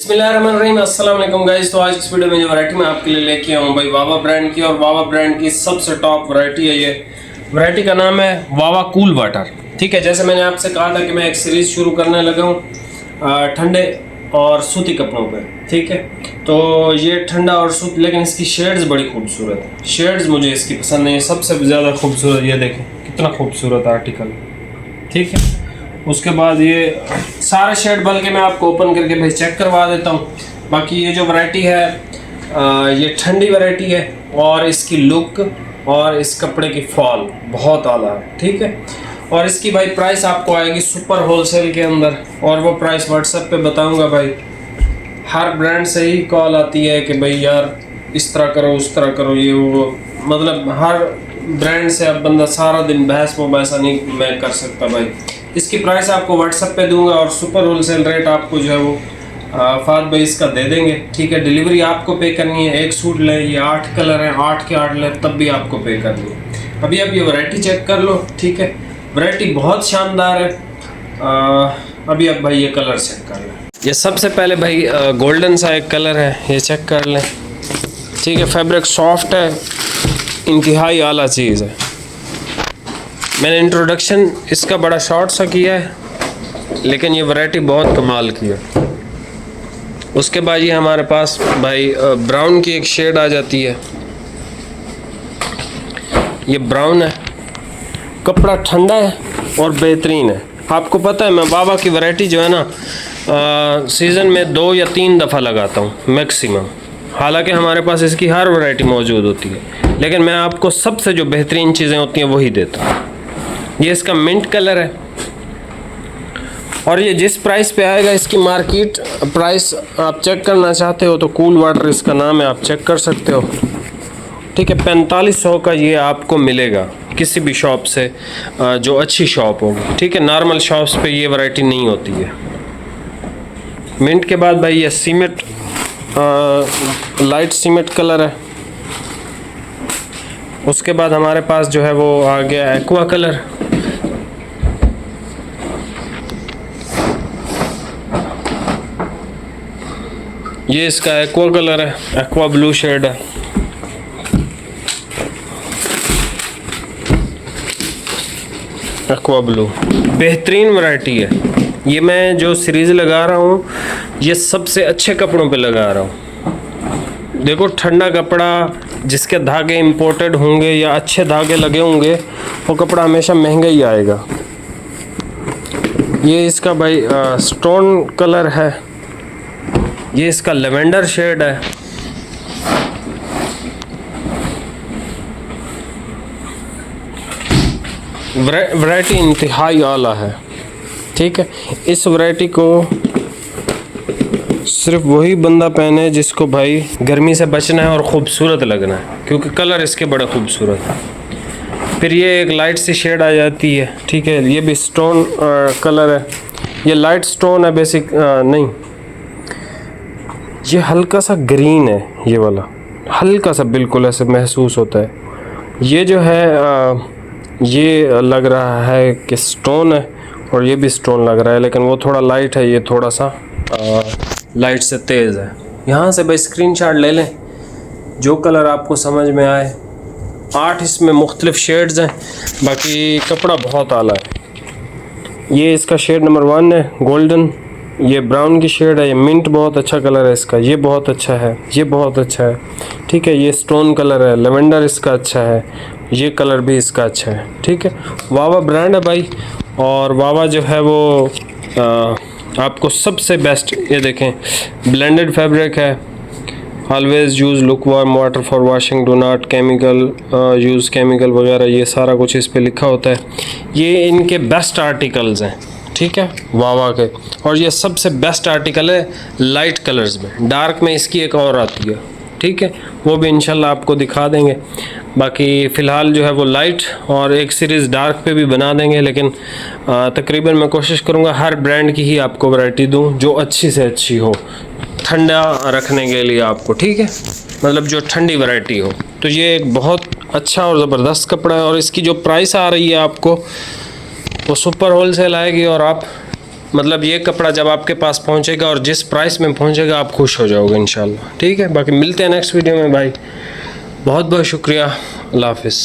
बिस्मिल्लाहिर्रहमानिर्रहीम, अस्सलाम वालेकुम गाइस। तो आज इस वीडियो में जो वैरायटी मैं आपके लिए लेके आया हूँ भाई वावा ब्रांड की, और वावा ब्रांड की सबसे टॉप वैरायटी है। ये वैरायटी का नाम है वावा कूल वाटर। ठीक है, जैसे मैंने आपसे कहा था कि मैं एक सीरीज़ शुरू करने लगा हूँ ठंडे और सूती कपड़ों पे। ठीक है, तो ये ठंडा और सूती, लेकिन इसकी शेड्स बड़ी खूबसूरत है। शेड्स मुझे इसकी पसंद नहीं है। सबसे ज़्यादा खूबसूरत ये देखें कितना खूबसूरत आर्टिकल। ठीक है, उसके बाद ये सारे शेड बल्कि मैं आपको ओपन करके भाई चेक करवा देता हूँ। बाकी ये जो वैरायटी है ये ठंडी वैरायटी है, और इसकी लुक और इस कपड़े की फॉल बहुत आला है। ठीक है, और इसकी भाई प्राइस आपको आएगी सुपर होलसेल के अंदर, और वो प्राइस व्हाट्सएप पे बताऊंगा। भाई हर ब्रांड से ही कॉल आती है कि भाई यार इस तरह करो उस तरह करो, ये वो, मतलब हर ब्रांड से अब बंदा सारा दिन बहस मुबासा नहीं मैं कर सकता। भाई इसकी प्राइस आपको व्हाट्सएप पे दूंगा, और सुपर होलसेल रेट आपको जो है वो फाद भाई इसका दे देंगे। ठीक है, डिलीवरी आपको पे करनी है। एक सूट ले, ये 8 कलर हैं, 8 के 8 ले, तब भी आपको पे करनी है। अभी आप ये वैरायटी चेक कर लो। ठीक है, वैरायटी बहुत शानदार है। अभी आप भाई ये कलर चेक कर लें। ये सबसे पहले भाई गोल्डन सा एक कलर है, ये चेक कर लें। ठीक है, फैब्रिक सॉफ्ट है, इंतहाई आला चीज़ है। मैंने इंट्रोडक्शन इसका बड़ा शॉर्ट सा किया है, लेकिन ये वैरायटी बहुत कमाल की है। उसके बाद ये हमारे पास भाई ब्राउन की एक शेड आ जाती है। ये ब्राउन है, कपड़ा ठंडा है और बेहतरीन है। आपको पता है मैं वावा की वैरायटी जो है ना सीज़न में 2 या 3 दफ़ा लगाता हूँ मैक्सिमम। हालांकि हमारे पास इसकी हर वैरायटी मौजूद होती है, लेकिन मैं आपको सबसे जो बेहतरीन चीज़ें होती हैं वही देता हूँ। ये इसका मिंट कलर है, और ये जिस प्राइस पे आएगा, इसकी मार्केट प्राइस आप चेक करना चाहते हो तो कूल वाटर इसका नाम है, आप चेक कर सकते हो। ठीक है, 4500 का ये आपको मिलेगा किसी भी शॉप से जो अच्छी शॉप होगी। ठीक है, नॉर्मल शॉप्स पे ये वैरायटी नहीं होती है। मिंट के बाद भाई ये सीमेंट लाइट सीमेंट कलर है। उसके बाद हमारे पास जो है वो आ गया एक्वा कलर। ये इसका एक्वा कलर है, एक्वा ब्लू शेड है। एक्वा ब्लू बेहतरीन वैरायटी है। ये मैं जो सीरीज़ लगा रहा हूँ ये सबसे अच्छे कपड़ों पे लगा रहा हूँ। देखो, ठंडा कपड़ा जिसके धागे इंपोर्टेड होंगे या अच्छे धागे लगे होंगे, वो कपड़ा हमेशा महंगा ही आएगा। ये इसका भाई स्टोन कलर है। ये इसका लेवेंडर शेड है। वैरायटी इंतहाई आला है। ठीक है, इस वैरायटी को सिर्फ वही बंदा पहने जिसको भाई गर्मी से बचना है और ख़ूबसूरत लगना है, क्योंकि कलर इसके बड़े खूबसूरत है। फिर ये एक लाइट सी शेड आ जाती है। ठीक है, ये भी स्टोन कलर है। ये लाइट स्टोन है बेसिक नहीं, ये हल्का सा ग्रीन है। ये वाला हल्का सा बिल्कुल ऐसे महसूस होता है। ये जो है ये लग रहा है कि स्टोन है, और ये भी स्टोन लग रहा है, लेकिन वो थोड़ा लाइट है, ये थोड़ा सा लाइट से तेज़ है। यहाँ से भाई स्क्रीनशॉट ले लें, जो कलर आपको समझ में आए। 8 इसमें मुख्तलिफ शेड्स हैं, बाकी कपड़ा बहुत आला है। ये इसका शेड नंबर 1 है, गोल्डन। ये ब्राउन की शेड है। ये मिंट बहुत अच्छा कलर है इसका, ये बहुत अच्छा है, ये बहुत अच्छा है। ठीक है, ये स्टोन कलर है। लेवेंडर इसका अच्छा है, ये कलर भी इसका अच्छा है। ठीक है, वावा ब्रांड है भाई, और वावा जो है वो आपको सबसे बेस्ट, ये देखें ब्लेंडेड फैब्रिक है। Always use look warm water for washing, do not chemical use chemical वगैरह, ये सारा कुछ इस पे लिखा होता है। ये इनके बेस्ट आर्टिकल्स हैं। ठीक है, वावा के, और ये सबसे बेस्ट आर्टिकल है लाइट कलर्स में। डार्क में इसकी एक और आती है। ठीक है, वो भी इंशाल्लाह आपको दिखा देंगे। बाकी फ़िलहाल जो है वो लाइट और एक सीरीज़ डार्क पे भी बना देंगे, लेकिन तकरीबन मैं कोशिश करूँगा हर ब्रांड की ही आपको वैरायटी दूँ जो अच्छी से अच्छी हो ठंडा रखने के लिए आपको। ठीक है, मतलब जो ठंडी वैरायटी हो। तो ये एक बहुत अच्छा और ज़बरदस्त कपड़ा है, और इसकी जो प्राइस आ रही है आपको वो सुपर होलसेल आएगी, और आप मतलब ये कपड़ा जब आपके पास पहुंचेगा और जिस प्राइस में पहुंचेगा आप खुश हो जाओगे इंशाल्लाह। ठीक है, बाकी मिलते हैं नेक्स्ट वीडियो में भाई। बहुत बहुत शुक्रिया, अल्लाह हाफिज़।